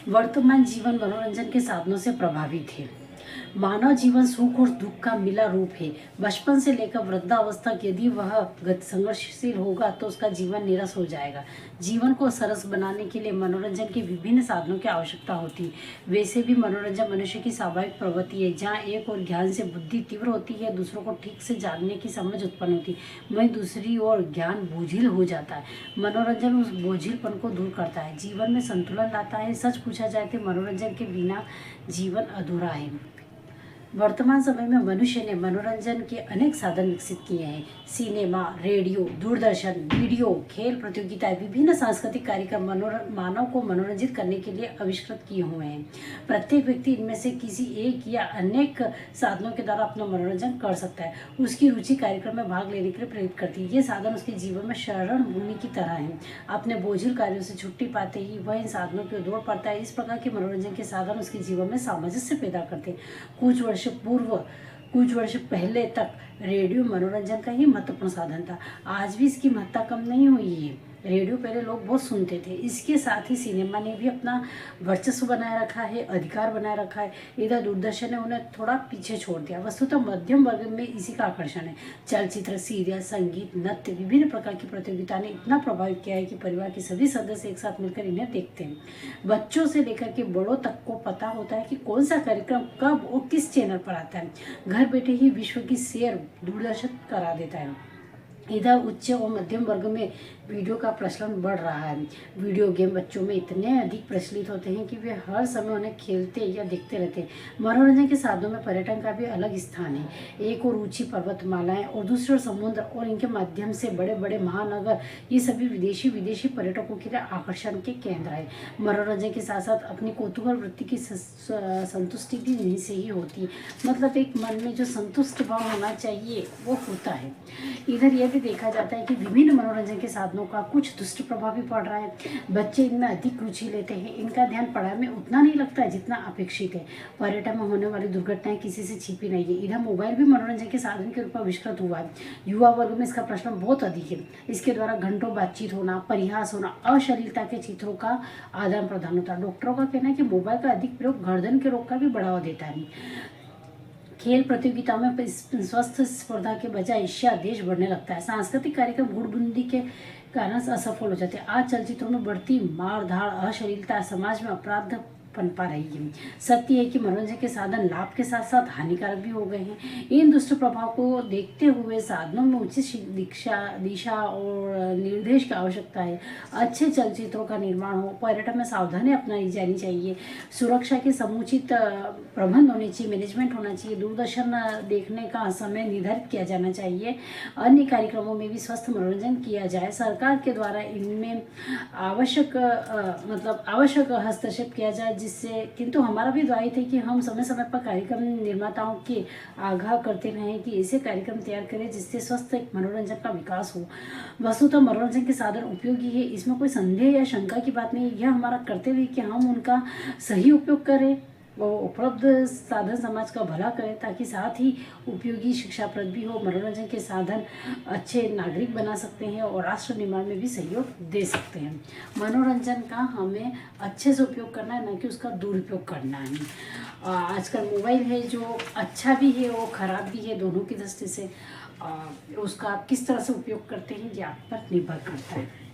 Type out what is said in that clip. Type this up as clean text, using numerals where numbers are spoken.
वर्तमान जीवन मनोरंजन के साधनों से प्रभावित है। मानव जीवन सुख और दुख का मिला रूप है। बचपन से लेकर वृद्धावस्था तक यदि वह संघर्षशील होगा तो उसका जीवन नीरस हो जाएगा। जीवन को सरस बनाने के लिए मनोरंजन के विभिन्न साधनों की आवश्यकता होती है। वैसे भी मनोरंजन मनुष्य की स्वाभाविक प्रवृत्ति है। जहाँ एक और ज्ञान से बुद्धि तीव्र होती है, दूसरों को ठीक से जानने की समझ उत्पन्न होती है, वहीं दूसरी ओर ज्ञान बोझिल हो जाता है। मनोरंजन उस बोझिलपन को दूर करता है, जीवन में संतुलन लाता है। सच पूछा जाए तो मनोरंजन के बिना जीवन अधूरा है। वर्तमान समय में मनुष्य ने मनोरंजन के अनेक साधन विकसित किए हैं। सिनेमा, रेडियो, दूरदर्शन, वीडियो, खेल प्रतियोगिताएं, विभिन्न सांस्कृतिक कार्यक्रम मानव को मनोरंजित करने के लिए आविष्कृत किए हुए हैं। प्रत्येक व्यक्ति इनमें से किसी एक या अनेक साधनों के द्वारा अपना मनोरंजन कर सकता है। उसकी रुचि कार्यक्रम में भाग लेने के लिए प्रेरित करती है। ये साधन उसके जीवन में शरण भूमि की तरह है। अपने बोझिल कार्यों से छुट्टी पाते ही वह इन साधनों की ओर दौड़ पड़ता है। इस प्रकार के मनोरंजन के साधन उसके जीवन में सामंजस्य पैदा करते हैं। कुछ वर्ष पहले तक रेडियो मनोरंजन का ही महत्वपूर्ण साधन था। आज भी इसकी महत्ता कम नहीं हुई है। रेडियो पहले लोग बहुत सुनते थे। इसके साथ ही सिनेमा ने भी अपना वर्चस्व बनाए रखा है, अधिकार बनाए रखा है। इधर दूरदर्शन ने उन्हें थोड़ा पीछे छोड़ दिया। वस्तुतः मध्यम वर्ग में इसी का आकर्षण है। चलचित्र, सीरियल, संगीत, नृत्य, विभिन्न प्रकार की प्रतियोगिता ने इतना प्रभावित किया है कि परिवार के सभी सदस्य एक साथ मिलकर इन्हें देखते हैं। बच्चों से लेकर के बड़ों तक को पता होता है कि कौन सा कार्यक्रम कब और किस चैनल पर आता है। घर बैठे ही विश्व की सैर दूरदर्शन करा देता है। इधर उच्च और मध्यम वर्ग में वीडियो का प्रचलन बढ़ रहा है। वीडियो गेम बच्चों में इतने अधिक प्रचलित होते हैं कि वे हर समय उन्हें खेलते या देखते रहते हैं। मनोरंजन के साधनों में पर्यटन का भी अलग स्थान है। एक और ऊंची पर्वतमालाएं और दूसरी ओर समुद्र और इनके माध्यम से बड़े बड़े महानगर, ये सभी विदेशी पर्यटकों के लिए आकर्षण के केंद्र है। मनोरंजन के साथ साथ अपनी कौतूहल वृत्ति की संतुष्टि भी इन्हीं से ही होती है। मतलब एक मन में जो संतुष्ट भाव होना चाहिए वो होता है। इधर यह भी देखा जाता है कि विभिन्न मनोरंजन के साधनों का कुछ दुष्ट प्रभाव भी पड़ रहा है। बच्चे इनमें अधिक रुचि लेते हैं। इनका ध्यान पढ़ाई में उतना नहीं लगता है जितना अपेक्षित है। पर्यटन में होने वाली दुर्घटनाएं किसी से छिपी नहीं है। इधर मोबाइल भी मनोरंजन के साधन के रूप में आविष्कृत हुआ है। युवा वर्ग में इसका प्रचलन बहुत अधिक है। इसके द्वारा घंटों बातचीत होना, परिहास होना, अश्लीलता के चित्रों का आदान प्रदान होता है। डॉक्टरों का कहना है कि मोबाइल का अधिक प्रयोग गर्दन के रोग का भी बढ़ावा देता है। खेल प्रतियोगिताओं में स्वस्थ स्पर्धा के बजाय ईर्ष्या देश बढ़ने लगता है। सांस्कृतिक कार्यक्रम गुटबंदी के कारण असफल हो जाते हैं। आज चलचित्रों में बढ़ती मारधाड़, अश्लीलता, समाज में अपराध पनपा रही है। सत्य है कि मनोरंजन के साधन लाभ के साथ साथ हानिकारक भी हो गए हैं। इन दुष्ट प्रभाव को देखते हुए साधनों में उचित दिशा और निर्देश की आवश्यकता है। अच्छे चलचित्रों का निर्माण हो, पर्यटन में सावधानी अपनाई जानी चाहिए, सुरक्षा के समुचित प्रबंध होने चाहिए, मैनेजमेंट होना चाहिए, दूरदर्शन देखने का समय निर्धारित किया जाना चाहिए। अन्य कार्यक्रमों में भी स्वस्थ मनोरंजन किया जाए। सरकार के द्वारा इनमें आवश्यक हस्तक्षेप किया जाए, जिससे किंतु हमारा भी दायित्व है कि हम समय समय पर कार्यक्रम निर्माताओं के आगाह करते रहें कि ऐसे कार्यक्रम तैयार करें जिससे स्वस्थ मनोरंजन का विकास हो। वस्तुतः मनोरंजन के साधन उपयोगी है, इसमें कोई संदेह या शंका की बात नहीं है। यह हमारा कर्तव्य है कि हम उनका सही उपयोग करें और उपलब्ध साधन समाज का भला करें, ताकि साथ ही उपयोगी शिक्षाप्रद भी हो। मनोरंजन के साधन अच्छे नागरिक बना सकते हैं और राष्ट्र निर्माण में भी सहयोग दे सकते हैं। मनोरंजन का हमें अच्छे से उपयोग करना है, न कि उसका दुरुपयोग करना है। आजकल मोबाइल है जो अच्छा भी है और ख़राब भी है, दोनों की दृष्टि से। उसका आप किस तरह से उपयोग करते हैं ये आप पर निर्भर करता है।